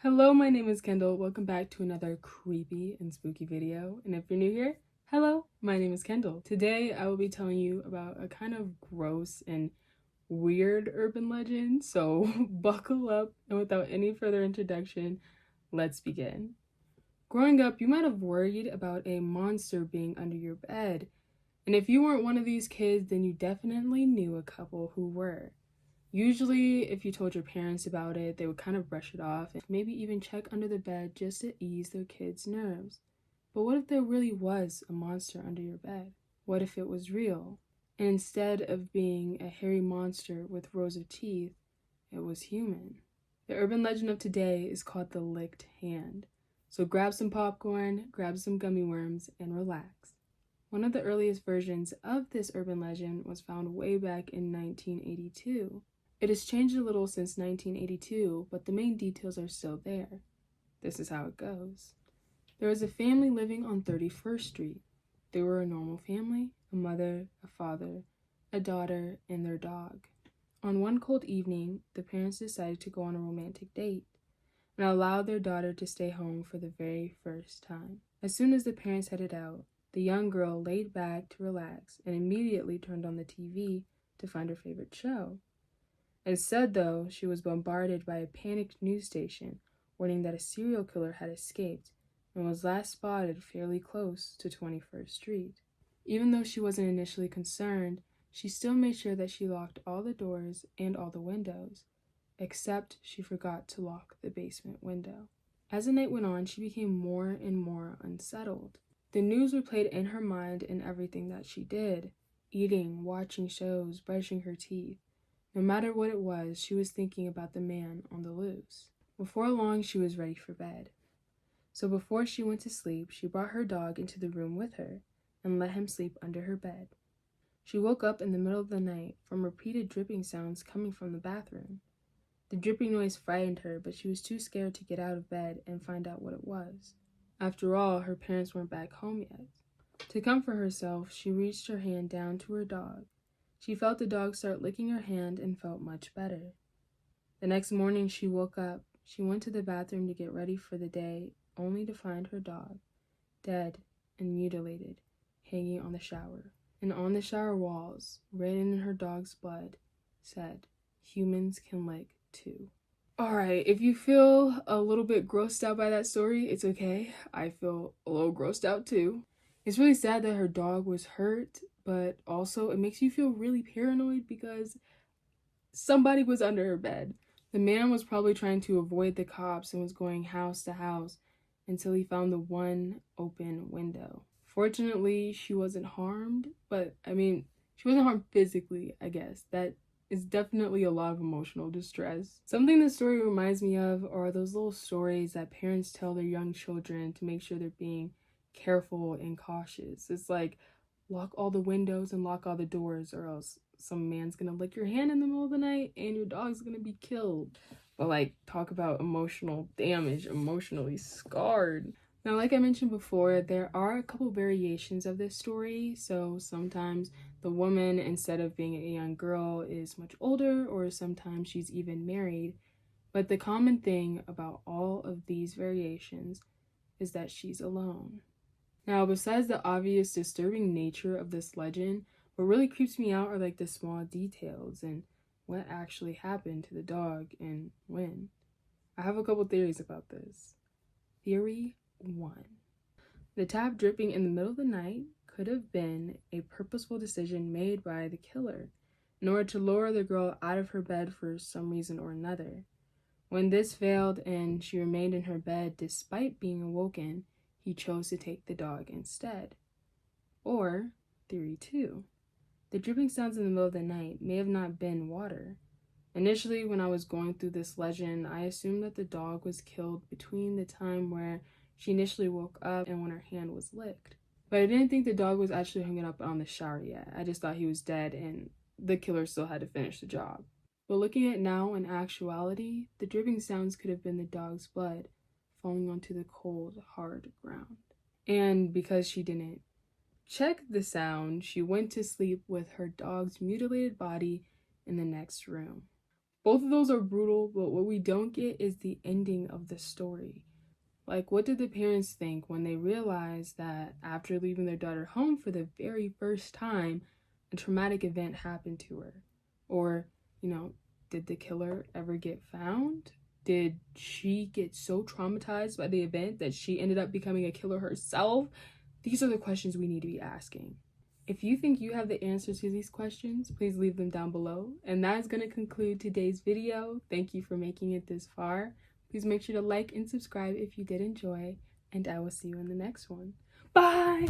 Hello, my name is Kendall. Welcome back to another creepy and spooky video. And if you're new here, hello, my name is Kendall. Today I will be telling you about a kind of gross and weird urban legend. So buckle up, and without any further introduction, let's begin. Growing up, you might have worried about a monster being under your bed. And if you weren't one of these kids, then you definitely knew a couple who were. Usually, if you told your parents about it, they would kind of brush it off and maybe even check under the bed just to ease their kids' nerves. But what if there really was a monster under your bed? What if it was real? And instead of being a hairy monster with rows of teeth, it was human. The urban legend of today is called the licked hand. So grab some popcorn, grab some gummy worms, and relax. One of the earliest versions of this urban legend was found way back in 1982. It has changed a little since 1982, but the main details are still there. This is how it goes. There was a family living on 31st Street. They were a normal family, a mother, a father, a daughter, and their dog. On one cold evening, the parents decided to go on a romantic date and allowed their daughter to stay home for the very first time. As soon as the parents headed out, the young girl laid back to relax and immediately turned on the TV to find her favorite show. Instead, though, she was bombarded by a panicked news station warning that a serial killer had escaped and was last spotted fairly close to 21st Street. Even though she wasn't initially concerned, she still made sure that she locked all the doors and all the windows, except she forgot to lock the basement window. As the night went on, she became more and more unsettled. The news replayed in her mind in everything that she did: eating, watching shows, brushing her teeth. No matter what it was, she was thinking about the man on the loose. Before long, she was ready for bed. So before she went to sleep, she brought her dog into the room with her and let him sleep under her bed. She woke up in the middle of the night from repeated dripping sounds coming from the bathroom. The dripping noise frightened her, but she was too scared to get out of bed and find out what it was. After all, her parents weren't back home yet. To comfort herself, she reached her hand down to her dog. She felt the dog start licking her hand and felt much better. The next morning she woke up. She went to the bathroom to get ready for the day, only to find her dog, dead and mutilated, hanging on the shower. And on the shower walls, written in her dog's blood, said, "Humans can lick too." Alright, if you feel a little bit grossed out by that story, it's okay. I feel a little grossed out too. It's really sad that her dog was hurt, but also it makes you feel really paranoid because somebody was under her bed. The man was probably trying to avoid the cops and was going house to house until he found the one open window. Fortunately, she wasn't harmed, but she wasn't harmed physically, I guess. That is definitely a lot of emotional distress. Something this story reminds me of are those little stories that parents tell their young children to make sure they're being careful and cautious. It's like, lock all the windows and lock all the doors, or else some man's gonna lick your hand in the middle of the night and your dog's gonna be killed. But like, talk about emotional damage, emotionally scarred. Now, like I mentioned before, there are a couple variations of this story. So sometimes the woman, instead of being a young girl, is much older, or sometimes she's even married. But the common thing about all of these variations is that she's alone. Now, besides the obvious disturbing nature of this legend, what really creeps me out are like the small details and what actually happened to the dog and when. I have a couple theories about this. Theory 1. The tap dripping in the middle of the night could have been a purposeful decision made by the killer in order to lure the girl out of her bed for some reason or another. When this failed and she remained in her bed despite being awoken, he chose to take the dog instead. Or, theory 2. The dripping sounds in the middle of the night may have not been water. Initially, when I was going through this legend, I assumed that the dog was killed between the time where she initially woke up and when her hand was licked. But I didn't think the dog was actually hanging up on the shower yet. I just thought he was dead and the killer still had to finish the job. But looking at it now, in actuality, the dripping sounds could have been the dog's blood falling onto the cold, hard ground. And because she didn't check the sound, she went to sleep with her dog's mutilated body in the next room. Both of those are brutal, but what we don't get is the ending of the story. Like, what did the parents think when they realized that after leaving their daughter home for the very first time, a traumatic event happened to her? Or, did the killer ever get found? Did she get so traumatized by the event that she ended up becoming a killer herself? These are the questions we need to be asking. If you think you have the answers to these questions, please leave them down below. And that is going to conclude today's video. Thank you for making it this far. Please make sure to like and subscribe if you did enjoy, and I will see you in the next one. Bye!